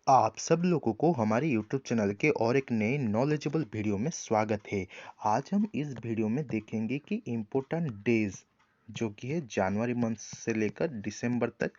आप सब लोगों को हमारे YouTube चैनल के और एक नए नॉलेजेबल वीडियो में स्वागत है। आज हम इस वीडियो में देखेंगे कि इम्पोर्टेंट डेज जो कि है जनवरी मंथ से लेकर दिसंबर तक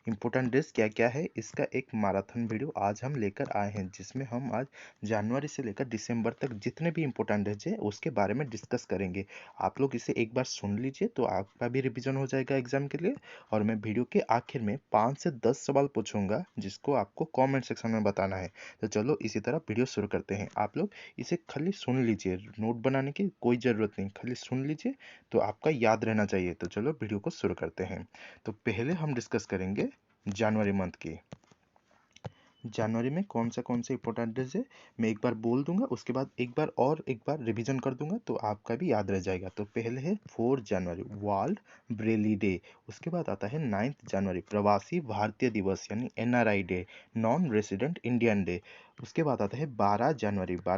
इम्पोर्टेंट डेज क्या-क्या है, इसका एक मैराथन वीडियो आज हम लेकर आए हैं, जिसमें हम आज जनवरी से लेकर दिसंबर तक जितने भी इम्पोर्टेंट डेज है उसके बारे में डिस्कस करेंगे। आप लोग इसे एक बार सुन लीजिए तो आपका भी रिवीजन हो जाएगा एग्जाम के लिए। और मैं वीडियो के आखिर में 5 से 10 सवाल पूछूंगा जिसको आपको कमेंट सेक्शन में बताना है। तो चलो इसी तरह वीडियो शुरू करते हैं। आप लोग इसे खाली सुन लीजिए, नोट बनाने की कोई ज़रूरत नहीं, खाली सुन लीजिए तो आपका याद रहना चाहिए। तो चलो वीडियो को शुरू करते हैं। तो पहले हम डिस्कस करेंगे जनवरी मंथ की। जनवरी में कौन से इंपॉर्टेंट डेज है, मैं एक बार बोल दूंगा, उसके बाद एक बार रिवीजन कर दूंगा तो आपका भी याद रह जाएगा। तो पहले है 4 जनवरी वर्ल्ड ब्रेली डे। उसके बाद आता है 9 जनवरी प्रवासी भारतीय दिवस यानी NRI day, non resident Indian day. उसके बाद आता है 12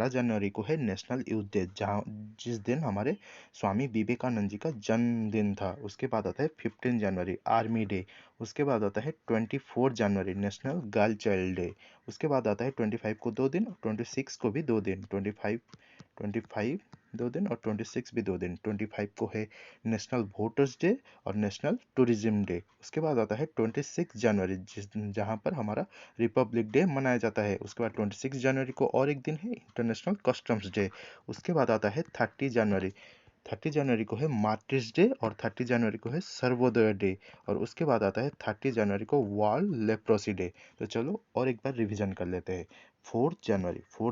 जनवरी को है नेशनल यूथ डे, जहाँ जिस दिन हमारे स्वामी विवेकानंद जी का जन्मदिन था। उसके बाद आता है 15 जनवरी आर्मी डे। उसके बाद आता है 24 जनवरी नेशनल गर्ल चाइल्ड डे। उसके बाद आता है 25 को 2 दिन, 26 को भी 2 दिन, 25 2 दिन और 26 भी 2 दिन। 25 को है नेशनल वोटर्स डे और नेशनल टूरिज्म डे। उसके बाद आता है 26 जनवरी जहाँ पर हमारा रिपब्लिक डे मनाया जाता है। उसके बाद 26 जनवरी को और एक दिन है इंटरनेशनल कस्टम्स डे। उसके बाद आता है 30 जनवरी को है मार्टिर्स डे और 30 जनवरी को है सर्वोदय डे। और उसके बाद आता है 30 जनवरी को वर्ल्ड लेप्रोसी डे। तो चलो और एक बार रिवीजन कर लेते हैं। 4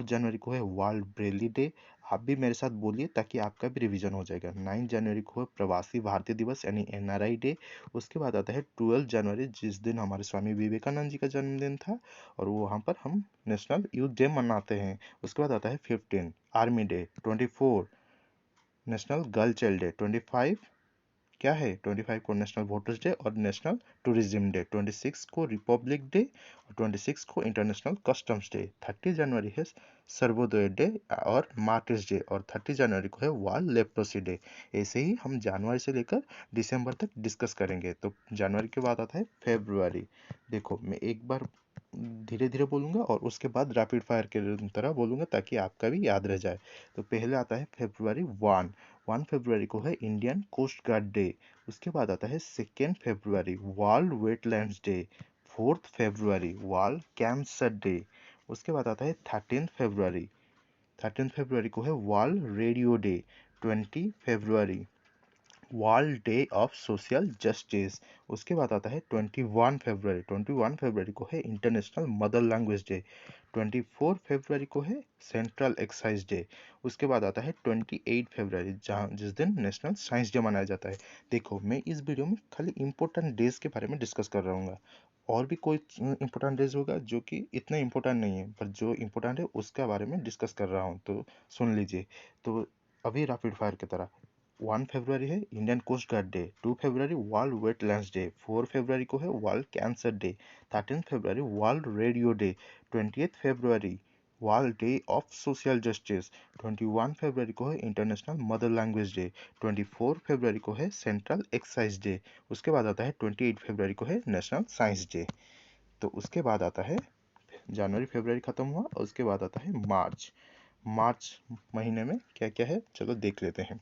जनवरी को है वर्ल्ड ब्रेली डे। आप भी मेरे साथ बोलिए ताकि आपका भी रिवीजन हो जाएगा। 9 जनवरी को है प्रवासी भारतीय दिवस यानी एनआरआई डे। उसके बाद आता है 12 जनवरी, जिस दिन हमारे स्वामी विवेकानंद जी का जन्मदिन था और वहाँ पर हम नेशनल यूथ डे मनाते हैं। उसके बाद आता है 15 army day. 24 national girl child day. 25 क्या है, 25 को नेशनल वोटर्स डे और नेशनल टूरिज्म डे। 26 को रिपब्लिक डे और 26 को इंटरनेशनल कस्टम्स डे। 30 जनवरी है सर्वोदय डे और मार्टिर्स डे और 30 जनवरी को है वर्ल्ड लेप्रोसी डे। ऐसे ही हम जनवरी से लेकर दिसंबर तक डिस्कस करेंगे। तो जनवरी के बाद आता है फेब्रुआरी। देखो मैं एक बार धीरे धीरे बोलूंगा और उसके बाद रैपिड फायर के तरह बोलूंगा ताकि आपका भी याद रह जाए। तो पहले आता है फेब्रुआरी 1 फरवरी को है इंडियन कोस्ट गार्ड डे। उसके बाद आता है 2 फरवरी वर्ल्ड वेटलैंड्स डे। 4 फरवरी वर्ल्ड कैंसर डे। उसके बाद आता है 13 फरवरी को है world radio day. 20 February world day of social justice. उसके बाद आता है 21 फरवरी को है इंटरनेशनल मदर लैंग्वेज डे। 24 फरवरी को है सेंट्रल एक्साइज डे। उसके बाद आता है 28 फरवरी, जहाँ जिस दिन नेशनल साइंस डे मनाया जाता है। देखो मैं इस वीडियो में खाली इंपॉर्टेंट डेज के बारे में डिस्कस कर रहा हूँ। और भी कोई इंपॉर्टेंट डेज होगा जो कि इतना इंपॉर्टेंट नहीं है, पर जो इंपॉर्टेंट है उसके बारे में डिस्कस कर रहा हूँ, तो सुन लीजिए। तो अभी रैपिड फायर की तरह 1 फरवरी है इंडियन कोस्ट गार्ड डे। 2 फरवरी वर्ल्ड वेटलैंड्स डे। 4 फरवरी को है world cancer day. 13 February world radio day. 20 February world day of social justice. 21 फरवरी को है इंटरनेशनल मदर लैंग्वेज डे। 24 फरवरी को है सेंट्रल एक्साइज डे। उसके बाद आता है 28 फरवरी को है नेशनल साइंस डे। तो उसके बाद आता है जनवरी फरवरी खत्म हुआ और उसके बाद आता है मार्च। मार्च महीने में क्या क्या है चलो देख लेते हैं।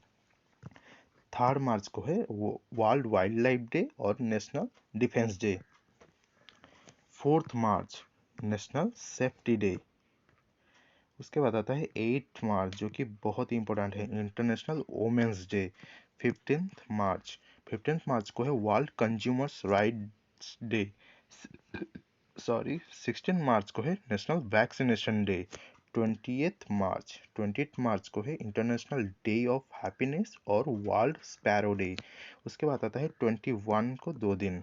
3 मार्च को है वो वर्ल्ड वाइल्ड लाइफ डे और नेशनल डिफेंस डे। 4 मार्च नेशनल सेफ्टी डे। उसके बाद आता है 8 मार्च, जो कि बहुत ही इंपॉर्टेंट है, इंटरनेशनल वोमेंस डे। 15 मार्च 15 मार्च को है वर्ल्ड कंज्यूमर्स राइट्स डे। 16 मार्च को है नेशनल वैक्सीनेशन डे। 20th मार्च को है इंटरनेशनल डे ऑफ हैप्पीनेस और वर्ल्ड स्पैरो डे। उसके बाद आता है 21 को 2 दिन,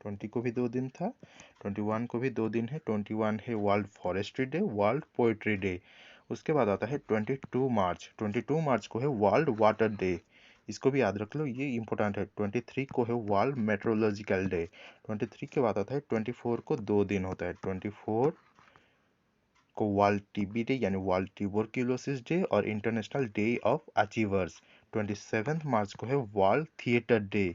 20 को भी 2 दिन था, 21 को भी 2 दिन है। 21 है world forestry day, world poetry day. उसके बाद आता है 22 मार्च को है वर्ल्ड वाटर डे। इसको भी याद रख लो, ये इंपॉर्टेंट है। 23 को है वर्ल्ड मेट्रोलॉजिकल डे। 23 के बाद आता है 24 को 2 दिन होता है। 24 को वर्ल्ड टीबी डे यानी वर्ल्ड ट्यूबरक्यूलोसिस डे और इंटरनेशनल डे ऑफ अचीवर्स। 27 मार्च को है वर्ल्ड थिएटर डे।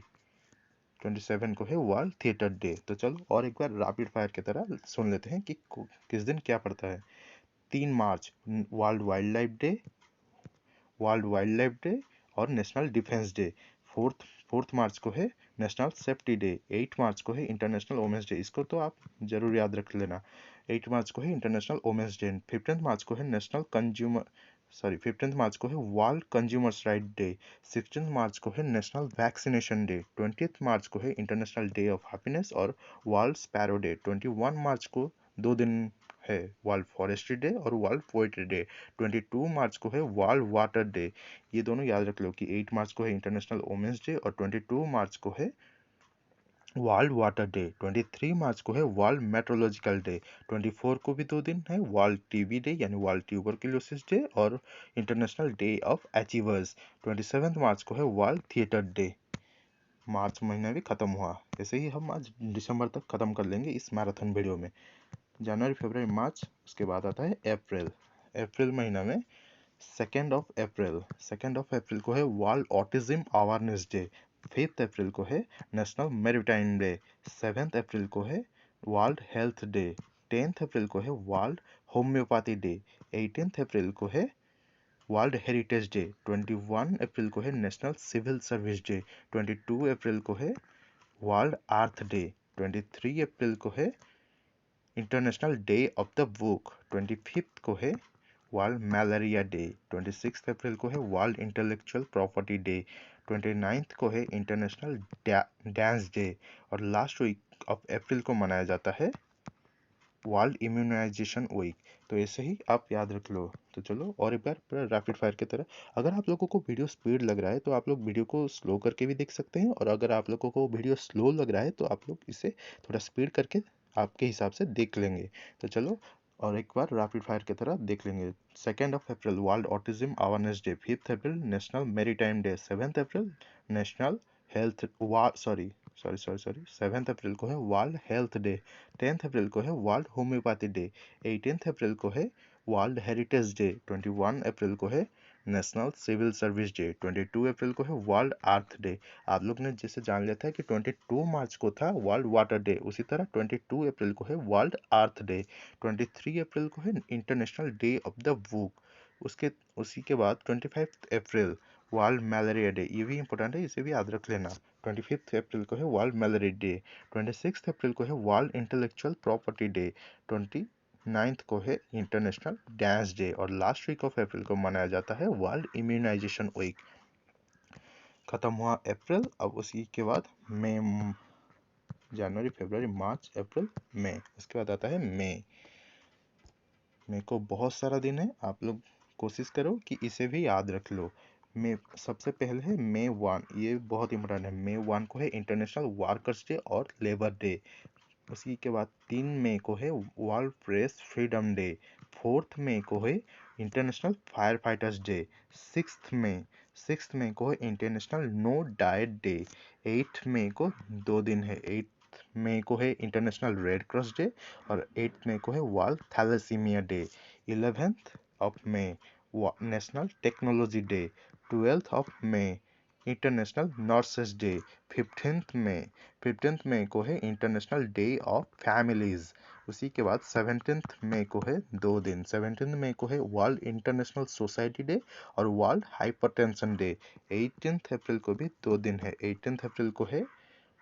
27 को है वर्ल्ड थिएटर डे। तो चलो और एक बार रैपिड फायर की तरह सुन लेते हैं कि किस दिन क्या पड़ता है। 3 मार्च वर्ल्ड वाइल्ड लाइफ डे, और national defence day. Fourth fourth March को है नेशनल सेफ्टी डे। 8 मार्च को है इंटरनेशनल वोमेंस डे, इसको तो आप जरूर याद रख लेना। 8 मार्च को है इंटरनेशनल वोमेंस डे। 15 मार्च को है नेशनल कंज्यूमर 15 मार्च को है वर्ल्ड कंज्यूमर्स राइट डे। 16 मार्च को है नेशनल वैक्सीनेशन डे। 20 मार्च को है इंटरनेशनल डे ऑफ हैप्पीनेस और वर्ल्ड स्पैरो डे। 21 मार्च को 2 दिन है वर्ल्ड फॉरेस्ट्री डे और वर्ल्ड पोएट्री डे। 22 मार्च को है वर्ल्ड वाटर डे। ये दोनों याद रख लो कि 8 मार्च को है इंटरनेशनल वोमेंस डे और 22 मार्च को है वर्ल्ड वाटर डे। 23 मार्च को है वर्ल्ड मेट्रोलॉजिकल डे। 24 को भी 2 दिन है वर्ल्ड टीबी डे यानी वर्ल्ड ट्यूबरक्लोसिस डे और इंटरनेशनल डे ऑफ अचीवर्स। 27 मार्च को है वर्ल्ड थिएटर डे। मार्च महीना भी खत्म हुआ। ऐसे ही हम आज दिसंबर तक खत्म कर लेंगे इस मैराथन वीडियो में। जनवरी, फरवरी, मार्च, उसके बाद आता है अप्रैल। अप्रैल महीना में 2 अप्रैल को है वर्ल्ड ऑटिज्म अवेयरनेस डे। 5 अप्रैल को है नेशनल मैरीटाइम डे। 7 अप्रैल को है वर्ल्ड हेल्थ डे। 10 अप्रैल को है वर्ल्ड होम्योपैथी डे। 18 अप्रैल को है वर्ल्ड हेरिटेज डे। 21 अप्रैल को है नेशनल सिविल सर्विस डे। 22 अप्रैल को है वर्ल्ड अर्थ डे। 23 अप्रैल को है international day of the book. 25 को है वर्ल्ड मलेरिया डे। 26 अप्रैल को है वर्ल्ड इंटेलेक्चुअल प्रॉपर्टी डे। 29 को है इंटरनेशनल डांस डे और लास्ट वीक ऑफ अप्रैल को मनाया जाता है वर्ल्ड इम्यूनाइजेशन वीक। तो ऐसे ही आप याद रख लो। तो चलो और एक बार पूरा रैपिड फायर की तरह, अगर आप लोगों को वीडियो स्पीड लग रहा है तो आप लोग वीडियो को स्लो करके भी देख सकते हैं, और अगर आप लोगों को वीडियो स्लो लग रहा है तो आप लोग इसे थोड़ा स्पीड करके आपके हिसाब से देख लेंगे। तो चलो और एक बार रैपिड फायर की तरह देख लेंगे। 2 अप्रैल वर्ल्ड ऑटिज्म अवेयरनेस डे। 5 अप्रैल नेशनल मैरीटाइम डे। 7 अप्रैल national health sorry sorry sorry sorry 7 अप्रैल को है वर्ल्ड हेल्थ डे। 10 अप्रैल को है वर्ल्ड होम्योपैथी डे। 18 अप्रैल को है वर्ल्ड हेरिटेज डे। 21 अप्रैल को है नेशनल सिविल सर्विस डे। 22 अप्रैल को है वर्ल्ड अर्थ डे। आप लोग ने जैसे जान लिया था कि 22 मार्च को था वर्ल्ड वाटर डे, उसी तरह 22 अप्रैल को है वर्ल्ड अर्थ डे। 23 अप्रैल को है international day of the book. उसके उसी के बाद 25 अप्रैल वर्ल्ड मलेरिया डे, ये भी इंपॉर्टेंट है, इसे भी याद रख लेना। 25 अप्रैल को है वर्ल्ड मलेरिया डे। 26 अप्रैल को है वर्ल्ड इंटेलेक्चुअल प्रॉपर्टी डे। 29 को है इंटरनेशनल डांस डे और लास्ट वीक ऑफ अप्रैल को मनाया जाता है वर्ल्ड इम्यूनाइजेशन वीक। खत्म हुआ अप्रैल। अब उसी के बाद मई, जनवरी, फरवरी, मार्च, अप्रैल, मई, उसके बाद आता है मई। मई को बहुत सारा दिन है, आप लोग कोशिश करो कि इसे भी याद रख लो। मई सबसे पहले है मई 1, ये बहुत इंपॉर्टेंट है। मई 1 को है इंटरनेशनल वर्कर्स डे और लेबर डे। उसी के बाद 3 मई को है वर्ल्ड प्रेस फ्रीडम डे। 4 मई को है इंटरनेशनल फायर फाइटर्स डे। 6 मई को है इंटरनेशनल नो डाइट डे। 8 मई को 2 दिन है। 8 मई को है इंटरनेशनल रेड क्रॉस डे और 8 मई को है वर्ल्ड थैलेसीमिया डे। 11 मई नेशनल टेक्नोलॉजी डे। 12 मई इंटरनेशनल नर्सेस डे। 15 मई को है इंटरनेशनल डे ऑफ फैमिलीज। उसी के बाद 17 मई को है 2 दिन। 17 मई को है वर्ल्ड इंटरनेशनल सोसाइटी डे और वर्ल्ड हाइपरटेंशन डे। 18 अप्रैल को भी 2 दिन है। 18 अप्रैल को है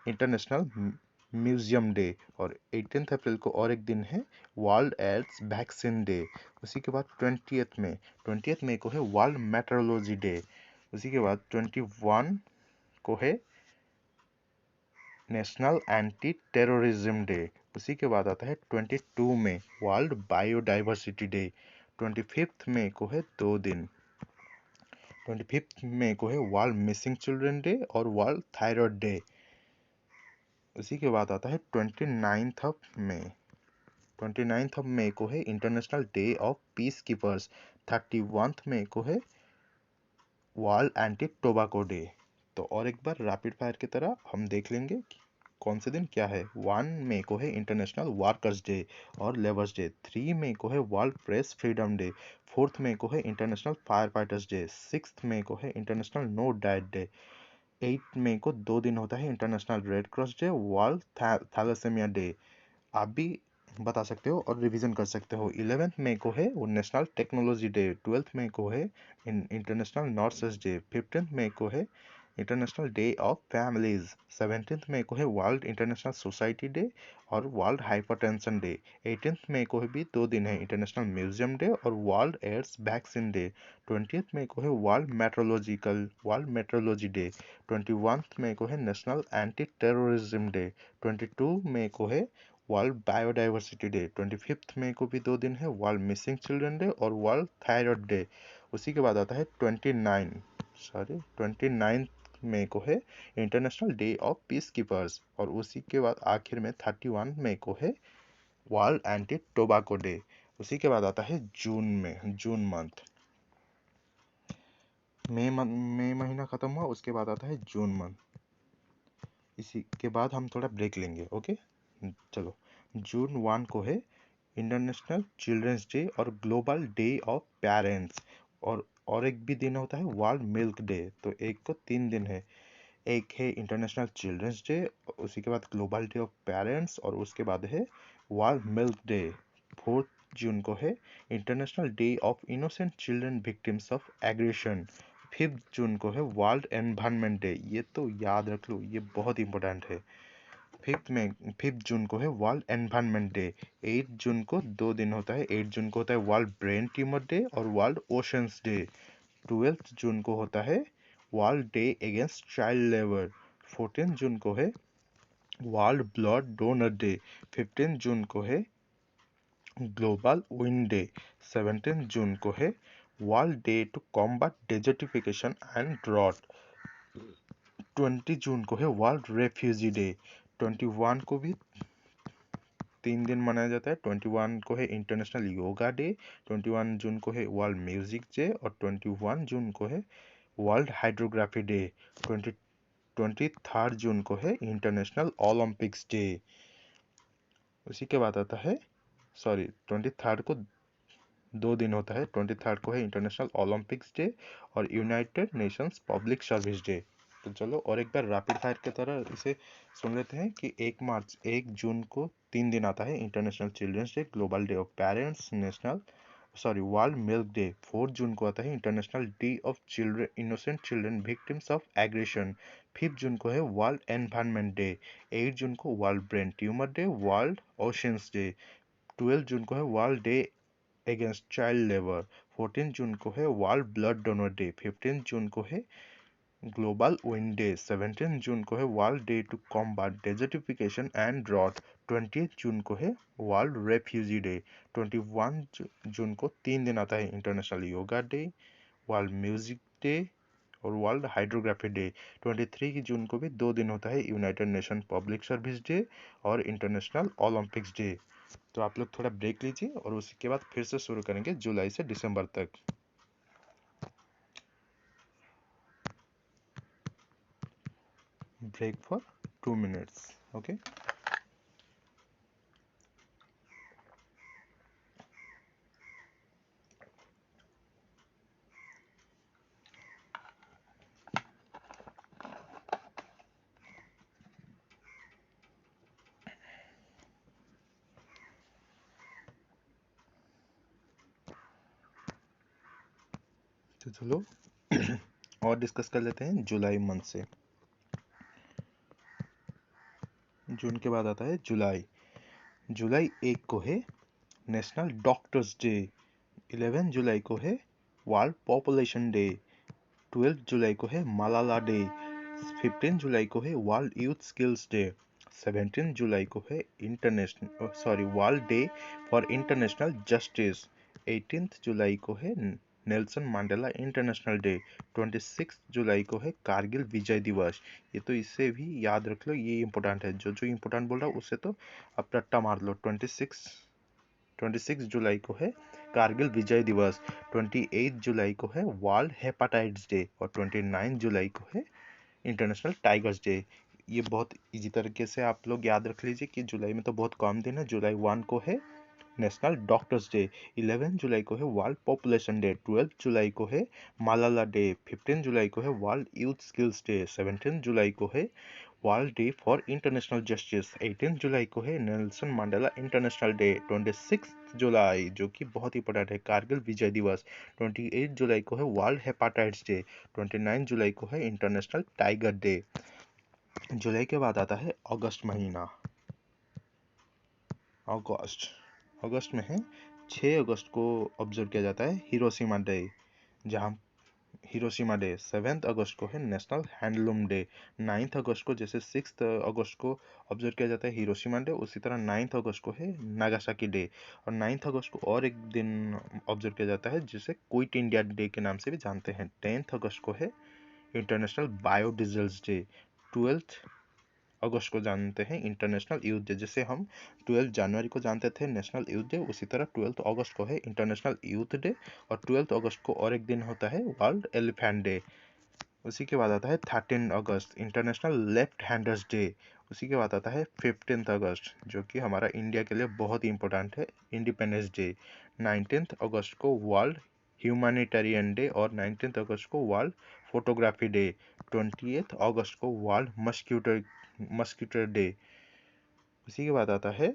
इंटरनेशनल म्यूजियम डे और 18 अप्रैल को और एक दिन है वर्ल्ड एड्स वैक्सीन डे। उसी के बाद 20 मई को है वर्ल्ड मेट्रोलॉजी डे। उसी के बाद 21 को है नेशनल एंटी टेररिज्म डे। उसी के बाद आता है 22 में वर्ल्ड बायोडाइवर्सिटी डे। 25 मई को है 2 दिन। 25 मई को है वर्ल्ड मिसिंग चिल्ड्रन डे और वर्ल्ड थायराइड डे। उसी के बाद आता है 29 मई। 29 मई को है international day of peace keepers. 31 मई को है वर्ल्ड एंटी टोबैको डे। तो और एक बार रैपिड फायर की तरह हम देख लेंगे कि कौन से दिन क्या है। 1 मई को है इंटरनेशनल वर्कर्स डे और लेबर्स डे। 3 मई को है वर्ल्ड प्रेस फ्रीडम डे। 4 मई को है इंटरनेशनल फायर फाइटर्स डे। 6 मई को है इंटरनेशनल नो डाइट डे। 8 मई को 2 दिन होता है international Red Cross day, world thalassemia day. आप भी बता सकते हो और रिवीजन कर सकते हो। 11 मई को है वो नेशनल टेक्नोलॉजी डे। 12 मई को है इंटरनेशनल नर्सेस डे। 15 मई को है इंटरनेशनल डे ऑफ फैमिलीज। 17 मई को है वर्ल्ड इंटरनेशनल सोसाइटी डे और वर्ल्ड हाइपरटेंशन डे। 18 मई को भी 2 दिन है इंटरनेशनल म्यूजियम डे और वर्ल्ड एड्स वैक्सीन डे। 20 मई को है वर्ल्ड मेट्रोलॉजी डे। 21 मई को है नेशनल एंटी टेररिज्म डे। 22 मई को है वर्ल्ड बायोडाइवर्सिटी डे। 25 मई को भी 2 दिन है वर्ल्ड मिसिंग चिल्ड्रन डे और वर्ल्ड थायराइड डे। उसी के बाद आता है 29 मई को है international day of peace keepers और उसी के बाद आखिर में 31 मई को है वर्ल्ड एंटी टोबाको डे। उसी के बाद आता है जून मंथ। मई महीना खत्म हुआ, उसके बाद आता है जून मंथ। इसी के बाद हम थोड़ा ब्रेक लेंगे। ओके, चलो। जून 1 को है इंटरनेशनल चिल्ड्रंस डे और ग्लोबल डे ऑफ पेरेंट्स। और एक भी दिन होता है वर्ल्ड मिल्क डे। तो एक को 3 दिन है। एक है इंटरनेशनल चिल्ड्रंस डे, उसी के बाद ग्लोबल डे ऑफ पेरेंट्स और उसके बाद है वर्ल्ड मिल्क डे। 4 जून को है international day of innocent children victims of aggression. 5 जून को है वर्ल्ड एनवायरनमेंट डे। ये तो याद रख लो, ये बहुत इंपॉर्टेंट है। 5 जून को है वर्ल्ड एनवायरनमेंट डे। 8 जून को 2 दिन होता है। 8 जून को होता है वर्ल्ड ब्रेन ट्यूमर डे और वर्ल्ड ओशंस डे। 12 जून को होता है world day against child labour. 14 जून को है वर्ल्ड ब्लड डोनर डे। 15 जून को है ग्लोबल विंड डे। 17 जून को है world day to combat desertification and drought. 20 जून को है वर्ल्ड रेफ्यूजी डे। 21 को भी 3 दिन मनाया जाता है। 21 को है इंटरनेशनल योगा डे। 21 जून को है वर्ल्ड म्यूजिक डे और 21 जून को है वर्ल्ड हाइड्रोग्राफी डे। 23 जून को है इंटरनेशनल ओलंपिक्स डे। उसी के बाद आता है 23 को 2 दिन होता है। 23 को है इंटरनेशनल ओलंपिक्स डे और United Nations public service day. तो चलो और एक बार रैपिड फायर की तरह इसे सुन लेते हैं कि 1 जून को 3 दिन आता है international children's day, global day of parents, world milk day. 4 जून को आता है international day of children innocent children victims of aggression. 5 जून को है वर्ल्ड एनवायरनमेंट डे। 8 जून को world brain tumour day, world oceans day. 12 जून को है world day against child labour. 14 जून को है वर्ल्ड ब्लड डोनर डे। 15 जून को है ग्लोबल विंड डे। 17 जून को है world day to combat desertification and drought. 20 जून को है वर्ल्ड रेफ्यूजी डे। 21 जून को 3 दिन आता है international yoga day, world music day और वर्ल्ड हाइड्रोग्राफी डे। 23 जून को भी 2 दिन होता है United nation public service day और इंटरनेशनल ओलंपिक्स डे। तो आप लोग थोड़ा ब्रेक लीजिए और उसके बाद फिर से शुरू करेंगे जुलाई से दिसंबर तक। Break for 2 minutes. ओके, तो चलो और डिस्कस कर लेते हैं जुलाई मंथ से। जून के बाद आता है जुलाई। जुलाई 1 को है नेशनल डॉक्टर्स डे। 11 जुलाई को है वर्ल्ड पॉपुलेशन डे। 12 जुलाई को है मलाला डे। 15 जुलाई को है वर्ल्ड यूथ स्किल्स डे। 17 जुलाई को है world day for international justice. 18 जुलाई को है नेल्सन मंडेला इंटरनेशनल डे। 26 जुलाई को है कारगिल विजय दिवस। ये तो इससे भी याद रख लो, ये इंपॉर्टेंट है। जो जो इंपॉर्टेंट बोल रहा हूँ उससे तो अब रट्टा मार लो। 26 जुलाई को है कारगिल विजय दिवस। 28 जुलाई को है वर्ल्ड हेपाटाइटिस डे और 29 जुलाई को है इंटरनेशनल टाइगर्स डे। ये बहुत इजी तरीके से आप लोग याद रख लीजिए कि जुलाई में तो बहुत कम दिन है। जुलाई 1 को है नेशनल डॉक्टर्स डे। 11 जुलाई को है वर्ल्ड पॉपुलेशन डे। 12 जुलाई को है मालाला डे। 15 जुलाई को है वर्ल्ड यूथ स्किल्स डे। 17 जुलाई को है world day for international justice. 18 जुलाई को है नेल्सन मंडेला इंटरनेशनल डे। 26 जुलाई जो कि बहुत इंपॉर्टेंट है, कारगिल विजय दिवस। 28 जुलाई को है वर्ल्ड हेपाटाइटिस डे। 29 जुलाई को है इंटरनेशनल टाइगर डे। जुलाई के बाद आता है अगस्त महीना। अगस्त अगस्त में है 6 अगस्त को ऑब्जर्व किया जाता है हिरोशिमा डे, जहाँ हिरोशिमा डे। 7 अगस्त को है नेशनल हैंडलूम डे। 9 अगस्त को, जैसे 6 अगस्त को ऑब्जर्व किया जाता है हिरोशिमा डे, उसी तरह 9 अगस्त को है नागासाकी डे। और 9 अगस्त को और एक दिन ऑब्जर्व किया जाता है जिसे क्विट इंडिया डे के नाम से भी जानते हैं। 10 अगस्त को है इंटरनेशनल बायोडीजल्स डे। 12 अगस्त को जानते हैं इंटरनेशनल यूथ डे। जैसे हम 12 जनवरी को जानते थे नेशनल यूथ डे, उसी तरह 12 अगस्त को है इंटरनेशनल यूथ डे। और 12 अगस्त को और एक दिन होता है वर्ल्ड एलिफेंट डे। उसी के बाद आता है 13 अगस्त इंटरनेशनल लेफ्ट हैंडर्स डे। उसी के बाद आता है 15 अगस्त जो कि हमारा इंडिया के लिए बहुत ही इंपॉर्टेंट है, इंडिपेंडेंस डे। 19 अगस्त को वर्ल्ड ह्यूमैनिटेरियन डे और 19 अगस्त को वर्ल्ड फोटोग्राफी डे। 20 अगस्त को वर्ल्ड मस्किटो डे। उसी के बाद आता है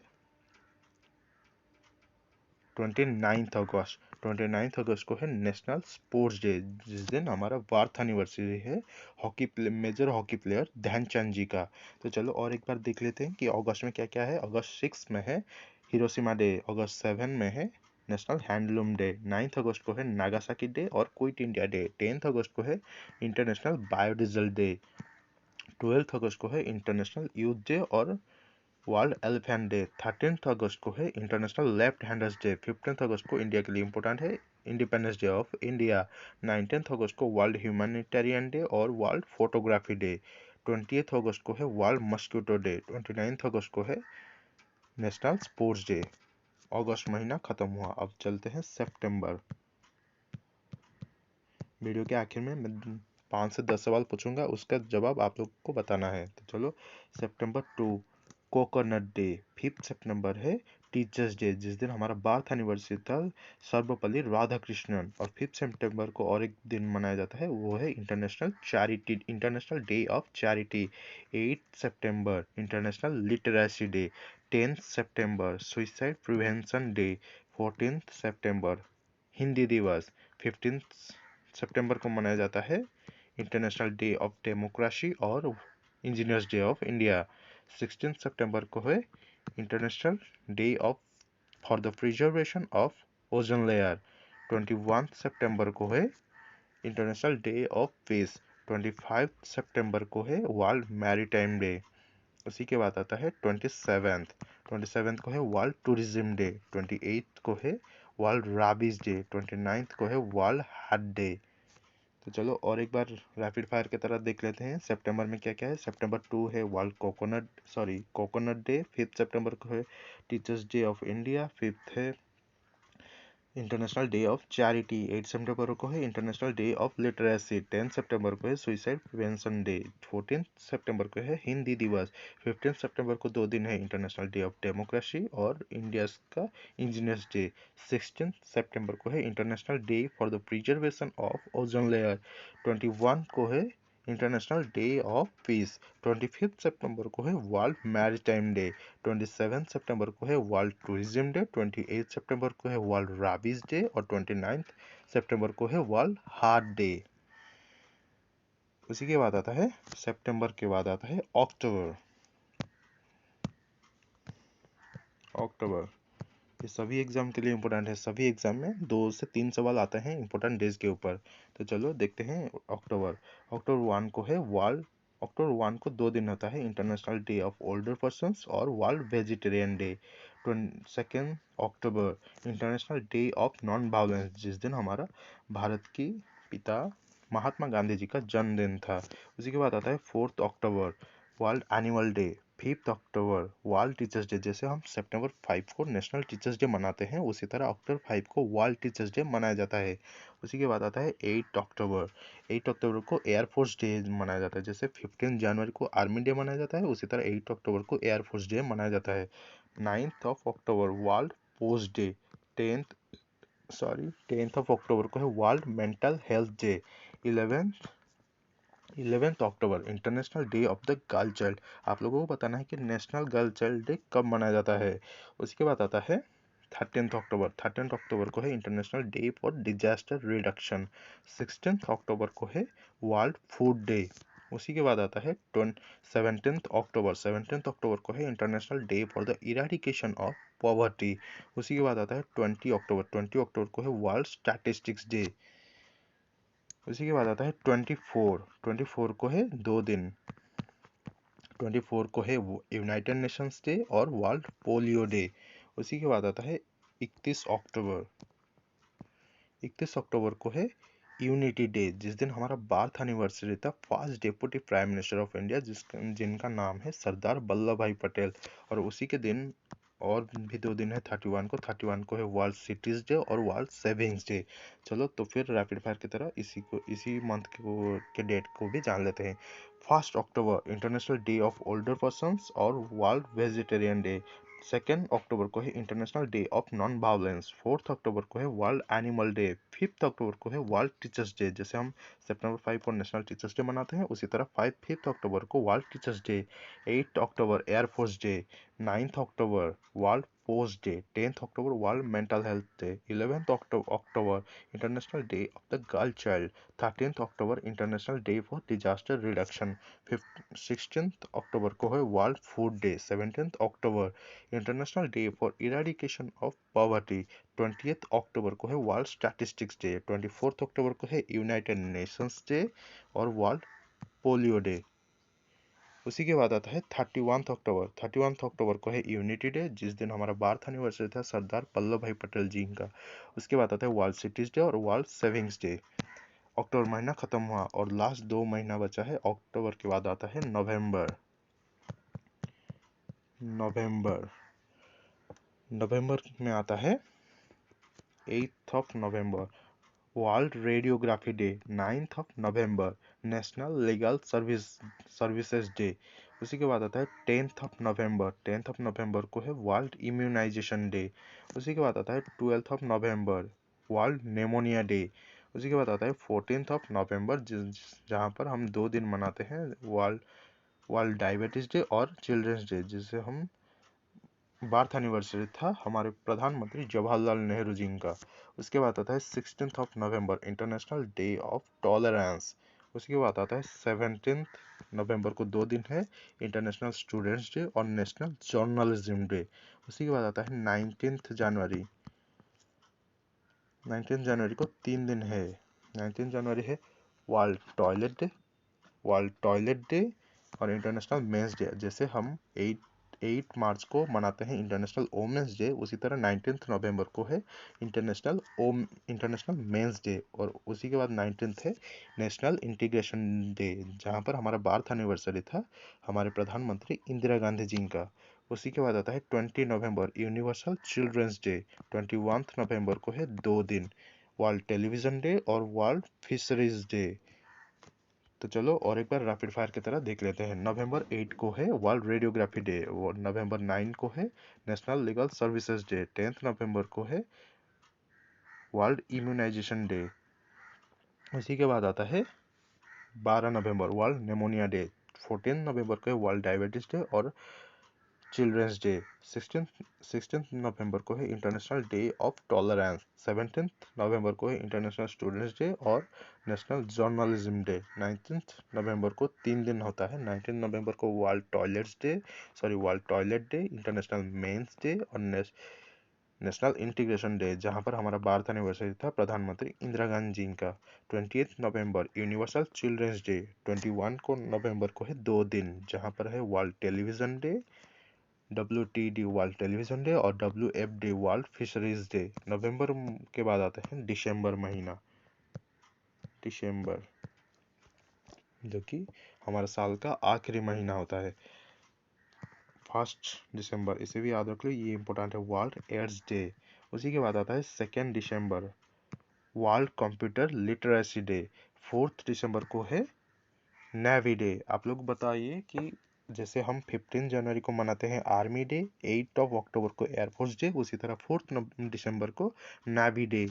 29 अगस्त को है नेशनल स्पोर्ट्स डे, जिस दिन हमारा बर्थ एनिवर्सरी है मेजर हॉकी प्लेयर ध्यानचंद जी का। तो चलो और एक बार देख लेते हैं कि अगस्त में क्या क्या है। अगस्त 6 में है हिरोशिमा डे। अगस्त 7 में है नेशनल हैंडलूम डे। 9 अगस्त को है नागासाकी डे और क्विट इंडिया डे। 10 अगस्त को है इंटरनेशनल बायोडीजल डे। 12 अगस्त को है इंटरनेशनल यूथ डे और वर्ल्ड एलिफेंट डे। 13 अगस्त को है इंटरनेशनल लेफ्ट हैंडर्स डे। 15 अगस्त को इंडिया के लिए इंपॉर्टेंट है, इंडिपेंडेंस डे ऑफ इंडिया। 19 अगस्त को वर्ल्ड ह्यूमैनिटेरियन डे और वर्ल्ड फोटोग्राफी डे। 20 अगस्त को है वर्ल्ड मस्किटो डे। 29 अगस्त को है नेशनल स्पोर्ट्स डे। अगस्त महीना खत्म हुआ। अब चलते हैं सितंबर। वीडियो के आखिर में मैं 5 से 10 सवाल पूछूंगा, उसका जवाब आप लोग को बताना है। तो चलो, सितंबर 2 कोकोनट डे। 5 सितंबर है टीचर्स डे, जिस दिन हमारा बर्थ एनिवर्सरी था सर्वपल्ली राधाकृष्णन। और 5 सितंबर को और एक दिन मनाया जाता है, वो है international day of charity. 8 September international literacy day. 10 September suicide prevention day. 14 सितंबर हिंदी दिवस। 15 सितंबर को मनाया जाता है इंटरनेशनल डे ऑफ डेमोक्रेसी और इंजीनियर्स डे ऑफ इंडिया। 16 सितंबर को है international day of for the preservation of ozone layer. 21 सितंबर को है इंटरनेशनल डे ऑफ पीस। 25 सितंबर को है वर्ल्ड मैरीटाइम डे। उसी के बाद आता है 27th को है वर्ल्ड टूरिज्म डे। 28 को है वर्ल्ड राबीज डे। 29 को है वर्ल्ड हार्ट डे। तो चलो और एक बार रैपिड फायर की तरह देख लेते हैं सितंबर में क्या क्या है। सितंबर 2 है वर्ल्ड कोकोनट डे। 5 सितंबर को है teachers day of India. 5th है इंटरनेशनल डे ऑफ चैरिटी। 8 सितंबर को है इंटरनेशनल डे ऑफ लिटरेसी। 10 सितंबर को है सुइसाइड प्रिवेंशन डे। 14 सितंबर को है हिंदी दिवस। 15 सितंबर को 2 दिन है इंटरनेशनल डे ऑफ डेमोक्रेसी और इंडिया का इंजीनियर्स डे। 16 सितंबर को है international day for the preservation of ozone layer. 21 को है इंटरनेशनल डे ऑफ पीस। 25 सितंबर को है वर्ल्ड मैरीटाइम डे। 27 सितंबर को है वर्ल्ड टूरिज्म डे। 28 सितंबर को है वर्ल्ड राबीज डे और 29 सितंबर को है वर्ल्ड हार्ट डे। उसी के बाद आता है सितंबर के बाद आता है अक्टूबर। ये सभी एग्जाम के लिए इंपॉर्टेंट है। सभी एग्जाम में 2 से 3 सवाल आते हैं इंपॉर्टेंट डेज के ऊपर। तो चलो देखते हैं अक्टूबर। अक्टूबर 1 को है वर्ल्ड अक्टूबर 1 को 2 दिन होता है international day of older persons और वर्ल्ड वेजिटेरियन डे। 2 अक्टूबर international day of non violence, जिस दिन हमारा भारत की पिता महात्मा गांधी जी का जन्मदिन था। उसी के बाद आता है 4 October world animal day. 5 October world teachers day. जैसे हम सितंबर 5 को नेशनल टीचर्स डे मनाते हैं, उसी तरह अक्टूबर 5 को वर्ल्ड टीचर्स डे मनाया जाता है। उसी के बाद आता है 8 अक्टूबर को एयरफोर्स डे मनाया जाता है। जैसे 15 जनवरी को आर्मी डे मनाया जाता है, उसी तरह 8 अक्टूबर को एयरफोर्स डे मनाया जाता है। 9 अक्टूबर world post day. 10th of अक्टूबर को है world mental health day. 11th अक्टूबर international day of the girl child. आप लोगों को बताना है कि नेशनल गर्ल चाइल्ड डे कब मनाया जाता है। उसके बाद आता है 13th अक्टूबर को है international day for disaster reduction. 16th अक्टूबर को है वर्ल्ड फूड डे। उसी के बाद आता है 17th अक्टूबर को है international day for the eradication of poverty. उसी के बाद आता है 20 अक्टूबर को है वर्ल्ड स्टैटिस्टिक्स डे। उसी के बाद आता है 24 को है 2 दिन। 24 को है यूनाइटेड नेशंस डे और वर्ल्ड पोलियो डे। उसी के बाद आता है 31 अक्टूबर। 31 अक्टूबर को है यूनिटी डे, जिस दिन हमारा बर्थ एनिवर्सरी था first deputy prime minister of India जिनका नाम है सरदार वल्लभ भाई पटेल। और उसी के दिन और भी 2 दिन है 31 को है वर्ल्ड सिटीज डे और वर्ल्ड सेविंग्स डे। चलो तो फिर रैपिड फायर की तरह इसी मंथ के डेट को भी जान लेते हैं। 1 अक्टूबर international day of older persons और वर्ल्ड वेजिटेरियन डे। 2 अक्टूबर को है international day of non violence. 4 अक्टूबर को है वर्ल्ड एनिमल डे। 5 अक्टूबर को है वर्ल्ड टीचर्स डे। जैसे हम सितंबर 5 को नेशनल टीचर्स डे मनाते हैं, उसी तरह 5 अक्टूबर को वर्ल्ड टीचर्स डे। 8 अक्टूबर एयरफोर्स डे। 9 अक्टूबर world post day. 10 October world mental health day. 11 October international day of the girl child. 13 October international day for disaster reduction. 16 अक्टूबर को है world food day. 17 October international day for eradication of poverty. 20 अक्टूबर को है world statistics day. 24 अक्टूबर को है United Nations day और world polio day. उसी के बाद आता है 31 अक्टूबर। 31 अक्टूबर को है यूनिटी डे, जिस दिन हमारा बर्थ एनिवर्सरी था सरदार वल्लभ भाई पटेल जी का। उसके बाद आता है वर्ल्ड सिटीज डे और वर्ल्ड सेविंग्स डे। अक्टूबर महीना खत्म हुआ और लास्ट 2 महीना बचा है। अक्टूबर के बाद आता है नवंबर। नवंबर नवंबर में आता है 8 नवंबर वर्ल्ड रेडियोग्राफी डे। 9 नवंबर नेशनल लीगल सर्विसेज डे। उसी के बाद आता है 10 नवंबर। 10 नवंबर को है वर्ल्ड इम्यूनाइजेशन डे। उसी के बाद आता है 12 नवंबर वर्ल्ड नेमोनिया डे। उसी के बाद आता है 14 नवंबर जहाँ पर हम 2 दिन मनाते हैं वर्ल्ड वर्ल्ड डायबिटीज डे और चिल्ड्रंस डे, जिसे हम बर्थ एनिवर्सरी था हमारे प्रधानमंत्री जवाहरलाल नेहरू जी का। उसके बाद आता है 16 नवंबर इंटरनेशनल डे ऑफ टॉलरेंस। उसके बाद आता है 17 नवंबर को 2 दिन है इंटरनेशनल स्टूडेंट्स डे और नेशनल जर्नलिज्म डे। उसी के बाद आता है 19 जनवरी। 19 जनवरी को 3 दिन है। 19 जनवरी है world toilet day, world toilet day और इंटरनेशनल मेंस डे। जैसे हम 8 मार्च को मनाते हैं इंटरनेशनल वोमेंस डे, उसी तरह 19 नवंबर को है इंटरनेशनल मेंस डे। और उसी के बाद 19 है नेशनल इंटीग्रेशन डे, जहाँ पर हमारा बर्थ एनिवर्सरी था हमारे प्रधानमंत्री इंदिरा गांधी जी का। उसी के बाद आता है 20 नवंबर यूनिवर्सल चिल्ड्रंस डे। 21 नवंबर को है 2 दिन वर्ल्ड टेलीविजन डे और वर्ल्ड फिशरीज डे। तो चलो और एक बार रैपिड फायर की तरह देख लेते हैं। नवंबर 8 को है वर्ल्ड रेडियोग्राफी डे। नवंबर 9 को है नेशनल लीगल सर्विसेज डे। 10 नवंबर को है वर्ल्ड इम्यूनाइजेशन डे। उसी के बाद आता है 12 नवंबर वर्ल्ड निमोनिया डे। 14 नवंबर को है वर्ल्ड डायबिटीज डे और चिल्ड्रंस डे। 16 नवंबर को है इंटरनेशनल डे ऑफ टॉलरेंस। 17 नवंबर को है इंटरनेशनल स्टूडेंट्स डे और नेशनल जर्नलिज्म डे। 19 नवंबर को 3 दिन होता है। 19 नवंबर को world toilet day, international men's day और नेशनल इंटीग्रेशन डे, जहाँ पर हमारा बर्थ एनिवर्सरी था प्रधानमंत्री इंदिरा गांधी जी का। 20 नवंबर यूनिवर्सल चिल्ड्रंस डे। 21 नवंबर को है 2 दिन, जहाँ पर है world television day, WTD world television day और WFD वर्ल्ड फिशरीज डे। नवंबर के बाद आता है दिसंबर महीना। दिसंबर जो कि हमारे साल का आखिरी महीना होता है, 1 दिसंबर। इसे भी याद रख लो, ये इंपॉर्टेंट है। World AIDS day. उसी के बाद आता है 2 दिसंबर वर्ल्ड कंप्यूटर लिटरेसी डे। 4 दिसंबर को है नेवी डे। आप लोग बताइए कि जैसे हम 15 जनवरी को मनाते हैं आर्मी डे, 8 अक्टूबर को एयरफोर्स डे, उसी तरह 4 दिसंबर को नेवी डे।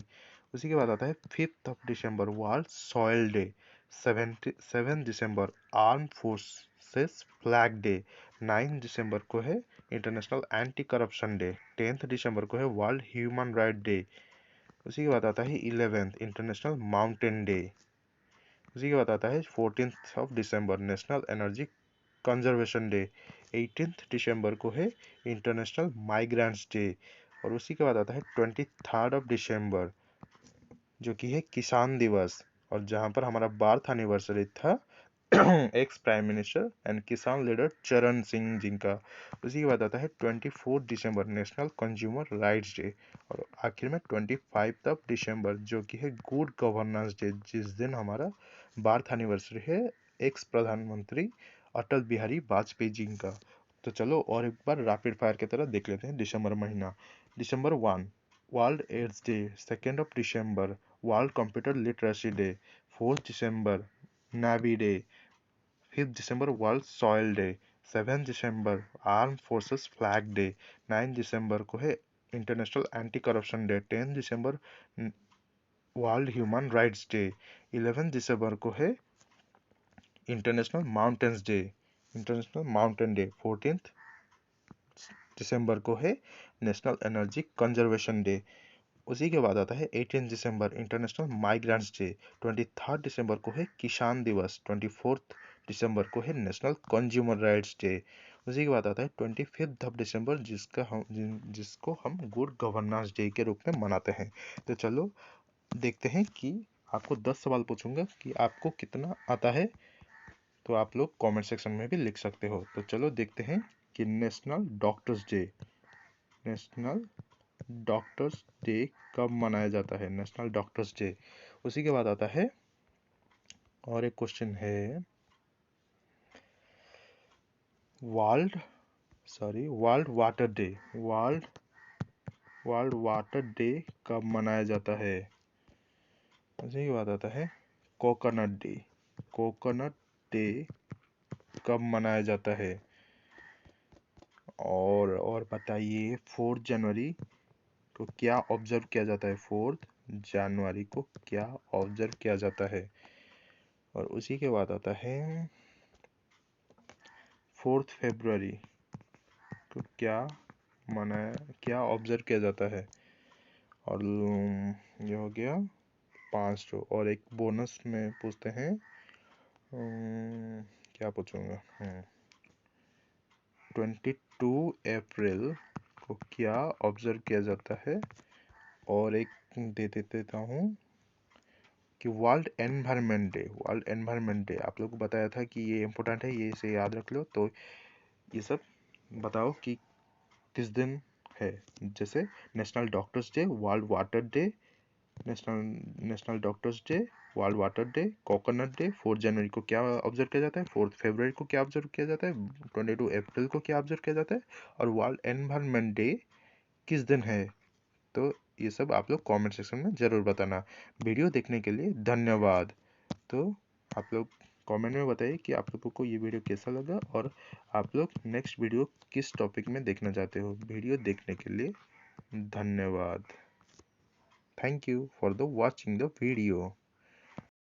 उसी के बाद आता है 5 दिसंबर वर्ल्ड सॉइल डे, 7 दिसंबर आर्म फोर्सेस फ्लैग डे, 9 दिसंबर को है इंटरनेशनल एंटी करप्शन डे, 10 दिसंबर को है वर्ल्ड ह्यूमन राइट डे। उसी के बाद आता है 11 इंटरनेशनल माउंटेन डे। उसी के बाद आता है 14 दिसंबर नेशनल एनर्जी कंजर्वेशन डे, 18 दिसंबर को है इंटरनेशनल माइग्रेंट्स डे। और उसी के बाद आता है 23 दिसंबर जो कि है किसान दिवस, और जहां पर हमारा बर्थ एनिवर्सरी था एक्स प्राइम मिनिस्टर एंड किसान लीडर चरण सिंह जी का। उसी के बाद आता है 24 दिसंबर नेशनल कंज्यूमर राइट्स डे। और आखिर में 25 दिसंबर जो कि है गुड गवर्नेंस डे, जिस दिन हमारा बर्थ एनिवर्सरी है एक्स प्रधानमंत्री अटल बिहारी वाजपेयी जी का। तो चलो और एक बार रैपिड फायर की तरह देख लेते हैं दिसंबर महीना। दिसंबर 1 वर्ल्ड एड्स डे, 2 दिसंबर वर्ल्ड कंप्यूटर लिटरेसी डे, 4 दिसंबर नेवी डे, 5 दिसंबर वर्ल्ड सॉइल डे, 7 दिसंबर आर्म फोर्सेस फ्लैग डे, 9 दिसंबर को है इंटरनेशनल एंटी करप्शन डे, 10 दिसंबर वर्ल्ड ह्यूमन राइट्स डे, 11 दिसंबर को है international mountains day, international mountain day, 14 दिसंबर को है नेशनल एनर्जी कंजर्वेशन डे। उसी के बाद आता है 18 दिसंबर इंटरनेशनल माइग्रेंट्स डे, 23 दिसंबर को है किसान दिवस, 24 दिसंबर को है नेशनल कंज्यूमर राइट्स डे। उसी के बाद आता है 25 दिसंबर जिसको हम गुड गवर्नेंस डे के रूप में मनाते हैं। तो चलो देखते हैं कि आपको 10 सवाल पूछूंगा कि आपको कितना आता है, तो आप लोग कमेंट सेक्शन में भी लिख सकते हो। तो चलो देखते हैं कि national doctors day, national doctors day कब मनाया जाता है, नेशनल डॉक्टर्स डे। उसी के बाद आता है और एक क्वेश्चन है, world water day, world water day कब मनाया जाता है। उसी के बाद आता है कोकोनट डे, कोकोनट डे कब मनाया जाता है। और बताइए 4 जनवरी को क्या ऑब्जर्व किया जाता है, 4 जनवरी को क्या ऑब्जर्व किया जाता है। और उसी के बाद आता है 4 फरवरी को क्या ऑब्जर्व किया जाता है। और ये हो गया 5 तो, और एक बोनस में पूछते हैं, क्या पूछूंगा, 22 अप्रैल को क्या ऑब्जर्व किया जाता है। और एक दे देता हूँ कि world environment day, world environment day आप लोग को बताया था कि ये इम्पोर्टेंट है, ये इसे याद रख लो। तो ये सब बताओ कि किस दिन है। जैसे national doctors day, world water day, national doctors day, world water day, coconut day. 4 जनवरी को क्या ऑब्जर्व किया जाता है, 4 फरवरी को क्या ऑब्जर्व किया जाता है, 22 अप्रैल को क्या ऑब्जर्व किया जाता है, और वर्ल्ड एनवायरनमेंट डे किस दिन है। तो ये सब आप लोग कमेंट सेक्शन में ज़रूर बताना। वीडियो देखने के लिए धन्यवाद। तो आप लोग कमेंट में बताइए कि आप लोगों को ये वीडियो कैसा लगा, और आप लोग नेक्स्ट वीडियो किस टॉपिक में देखना चाहते हो। वीडियो देखने के लिए धन्यवाद। Thank you for the watching the video.